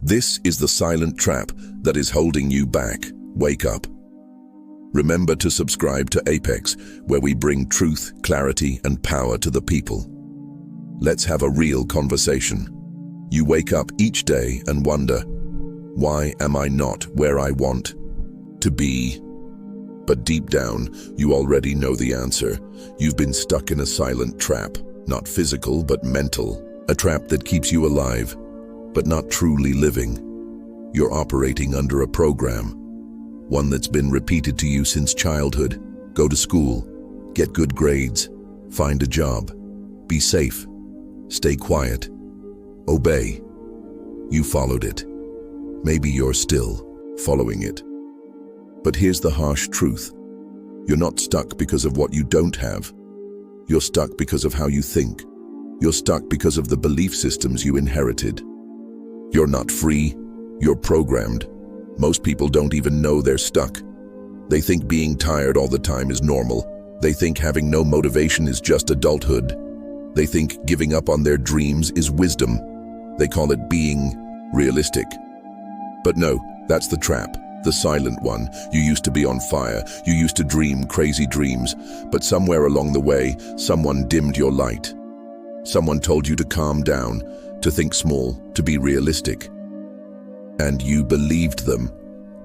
This is the silent trap that is holding you back. Wake up. Remember to subscribe to Apex, where we bring truth, clarity, and power to the people. Let's have a real conversation. You wake up each day and wonder, why am I not where I want to be? But deep down, you already know the answer. You've been stuck in a silent trap, not physical but mental. A trap that keeps you alive, but not truly living. You're operating under a program, one that's been repeated to you since childhood. Go to school, get good grades, find a job, be safe, stay quiet, obey. You followed it. Maybe you're still following it. But here's the harsh truth. You're not stuck because of what you don't have. You're stuck because of how you think. You're stuck because of the belief systems you inherited. You're not free, you're programmed. Most people don't even know they're stuck. They think being tired all the time is normal. They think having no motivation is just adulthood. They think giving up on their dreams is wisdom. They call it being realistic. But no, that's the trap, the silent one. You used to be on fire. You used to dream crazy dreams. But somewhere along the way, someone dimmed your light. Someone told you to calm down, to think small, to be realistic. And you believed them.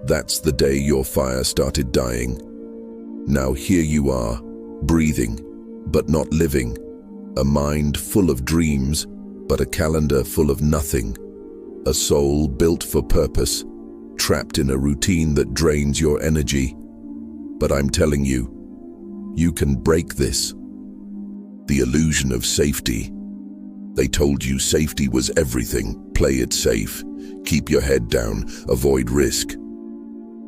That's the day your fire started dying. Now here you are, breathing, but not living. A mind full of dreams, but a calendar full of nothing. A soul built for purpose, trapped in a routine that drains your energy. But I'm telling you, you can break this. The illusion of safety. They told you safety was everything. Play it safe. Keep your head down. Avoid risk.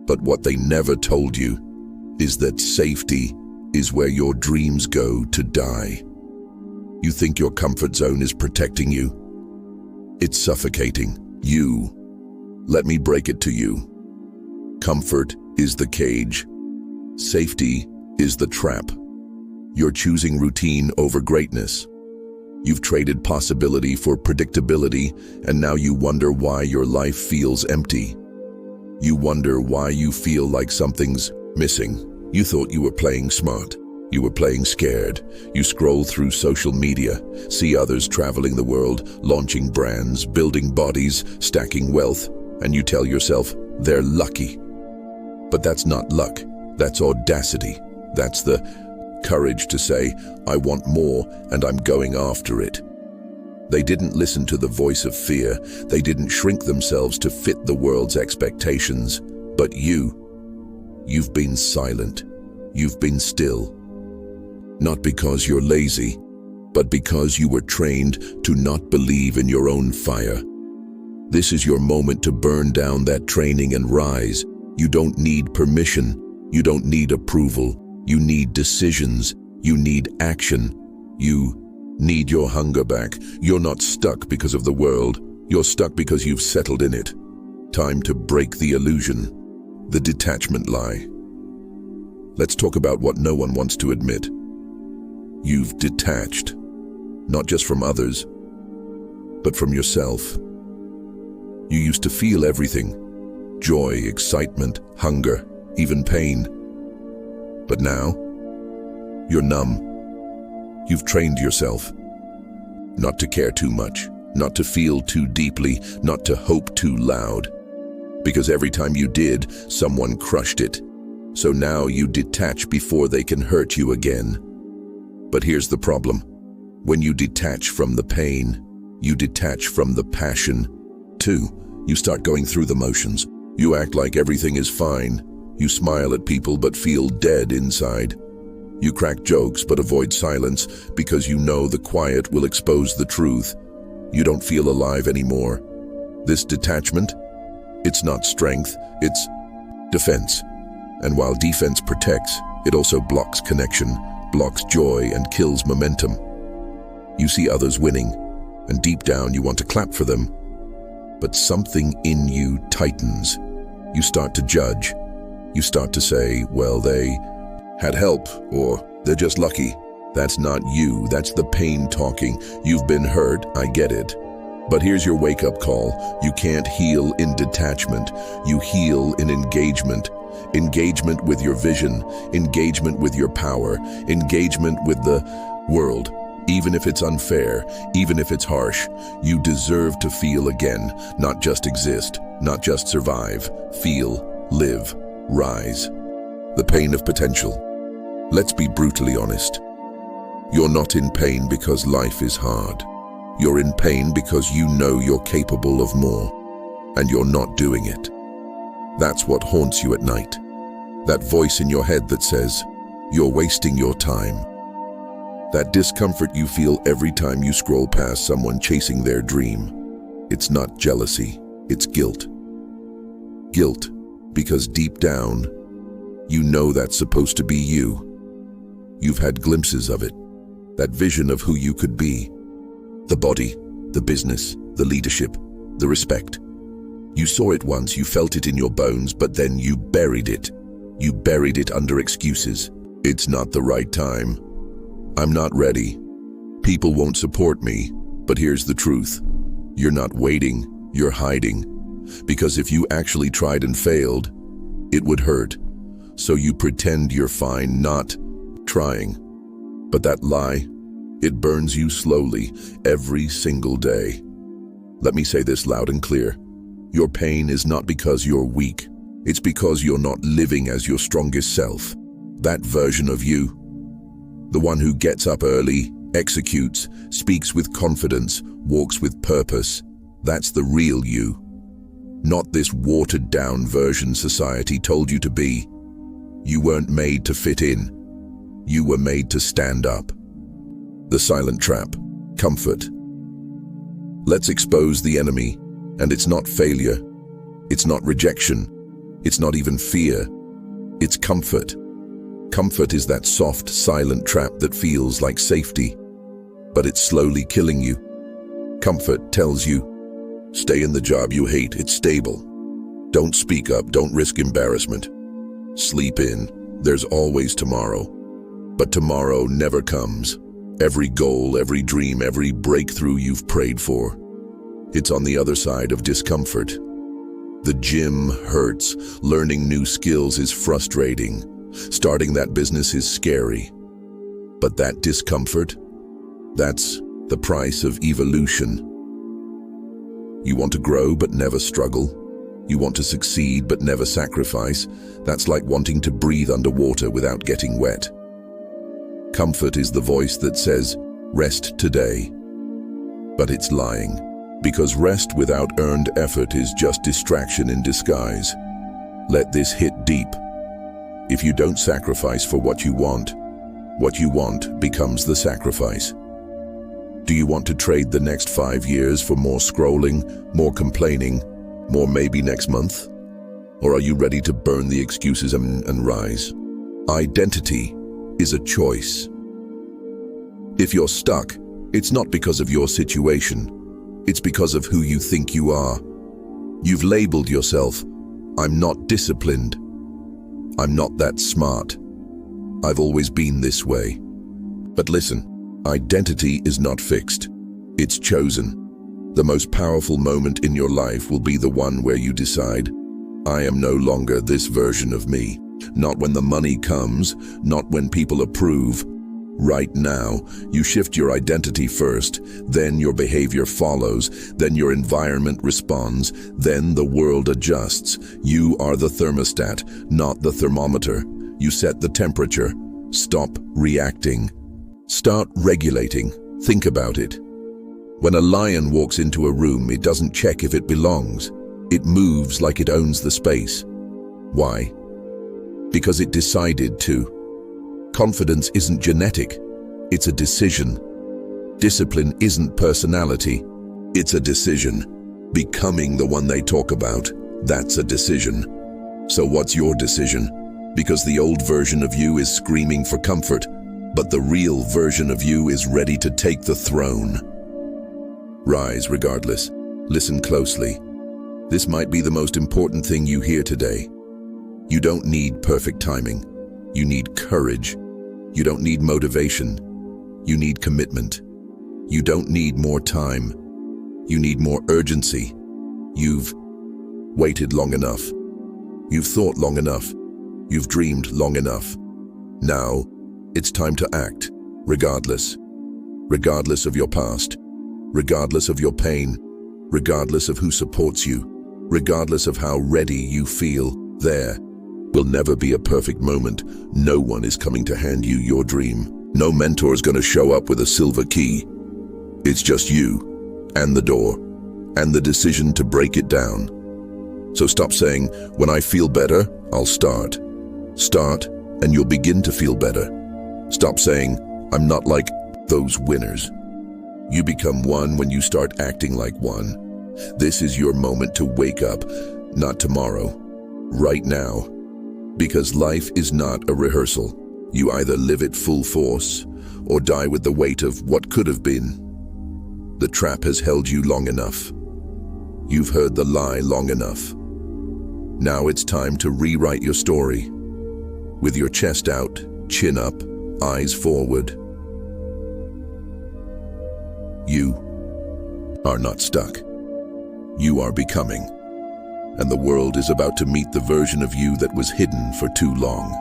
But what they never told you is that safety is where your dreams go to die. You think your comfort zone is protecting you? It's suffocating you. Let me break it to you. Comfort is the cage. Safety is the trap. You're choosing routine over greatness. You've traded possibility for predictability, and now you wonder why your life feels empty. You wonder why you feel like something's missing. You thought you were playing smart. You were playing scared. You scroll through social media, see others traveling the world, launching brands, building bodies, stacking wealth, and you tell yourself, they're lucky. But that's not luck. That's audacity. That's the courage to say, I want more and I'm going after it. They didn't listen to the voice of fear. They didn't shrink themselves to fit the world's expectations. But you've been silent. You've been still. Not because you're lazy, but because you were trained to not believe in your own fire. This is your moment to burn down that training and rise. You don't need permission. You don't need approval. You need decisions. You need action. You need your hunger back. You're not stuck because of the world. You're stuck because you've settled in it. Time to break the illusion, the detachment lie. Let's talk about what no one wants to admit. You've detached, not just from others, but from yourself. You used to feel everything: joy, excitement, hunger, even pain. But now, you're numb. You've trained yourself not to care too much, not to feel too deeply, not to hope too loud. Because every time you did, someone crushed it. So now you detach before they can hurt you again. But here's the problem. When you detach from the pain, you detach from the passion too. You start going through the motions. You act like everything is fine. You smile at people but feel dead inside. You crack jokes but avoid silence because you know the quiet will expose the truth. You don't feel alive anymore. This detachment, it's not strength, it's defense. And while defense protects, it also blocks connection, blocks joy, and kills momentum. You see others winning, and deep down you want to clap for them. But something in you tightens. You start to judge. You start to say, well, they had help, or they're just lucky. That's not you, that's the pain talking. You've been hurt, I get it. But here's your wake-up call. You can't heal in detachment. You heal in engagement. Engagement with your vision, engagement with your power, engagement with the world. Even if it's unfair, even if it's harsh, you deserve to feel again, not just exist, not just survive. Feel, live, rise. The pain of potential. Let's be brutally honest. You're not in pain because life is hard. You're in pain because you know you're capable of more, and you're not doing it. That's what haunts you at night. That voice in your head that says, you're wasting your time. That discomfort you feel every time you scroll past someone chasing their dream. It's not jealousy, it's guilt. Guilt, because deep down, you know that's supposed to be you. You've had glimpses of it, that vision of who you could be. The body, the business, the leadership, the respect. You saw it once, you felt it in your bones, but then you buried it. You buried it under excuses. It's not the right time. I'm not ready. People won't support me. But here's the truth. You're not waiting, you're hiding. Because if you actually tried and failed, it would hurt. So you pretend you're fine, not trying. But that lie, it burns you slowly, every single day. Let me say this loud and clear. Your pain is not because you're weak. It's because you're not living as your strongest self. That version of you, the one who gets up early, executes, speaks with confidence, walks with purpose, that's the real you. Not this watered-down version society told you to be. You weren't made to fit in. You were made to stand up. The silent trap, comfort. Let's expose the enemy, and it's not failure. It's not rejection. It's not even fear. It's comfort. Comfort is that soft, silent trap that feels like safety, but it's slowly killing you. Comfort tells you, stay in the job you hate, it's stable. Don't speak up, don't risk embarrassment. Sleep in, there's always tomorrow. But tomorrow never comes. Every goal, every dream, every breakthrough you've prayed for, it's on the other side of discomfort. The gym hurts. Learning new skills is frustrating. Starting that business is scary. But that discomfort, that's the price of evolution. You want to grow but never struggle. You want to succeed but never sacrifice. That's like wanting to breathe underwater without getting wet. Comfort is the voice that says, rest today. But it's lying. Because rest without earned effort is just distraction in disguise. Let this hit deep. If you don't sacrifice for what you want becomes the sacrifice. Do you want to trade the next 5 years for more scrolling, more complaining, more maybe next month? Or are you ready to burn the excuses and rise? Identity is a choice. If you're stuck, it's not because of your situation. It's because of who you think you are. You've labeled yourself, I'm not disciplined. I'm not that smart. I've always been this way. But listen, identity is not fixed. It's chosen. The most powerful moment in your life will be the one where you decide, I am no longer this version of me. Not when the money comes, not when people approve. Right now, you shift your identity first, then your behavior follows, then your environment responds, then the world adjusts. You are the thermostat, not the thermometer. You set the temperature. Stop reacting. Start regulating. Think about it. When a lion walks into a room, it doesn't check if it belongs. It moves like it owns the space. Why? Because it decided to. Confidence isn't genetic, it's a decision. Discipline isn't personality, it's a decision. Becoming the one they talk about, that's a decision. So what's your decision? Because the old version of you is screaming for comfort, but the real version of you is ready to take the throne. Rise regardless. Listen closely. This might be the most important thing you hear today. You don't need perfect timing. You need courage. You don't need motivation. You need commitment. You don't need more time. You need more urgency. You've waited long enough. You've thought long enough. You've dreamed long enough. Now, it's time to act, regardless. Regardless of your past, regardless of your pain, regardless of who supports you, regardless of how ready you feel. There will never be a perfect moment. No one is coming to hand you your dream. No mentor is going to show up with a silver key. It's just you and the door and the decision to break it down. So stop saying, when I feel better, I'll start. Start, and you'll begin to feel better. Stop saying, I'm not like those winners. You become one when you start acting like one. This is your moment to wake up, not tomorrow, right now. Because life is not a rehearsal. You either live it full force or die with the weight of what could have been. The trap has held you long enough. You've heard the lie long enough. Now it's time to rewrite your story. With your chest out, chin up, eyes forward. You are not stuck. You are becoming. And the world is about to meet the version of you that was hidden for too long.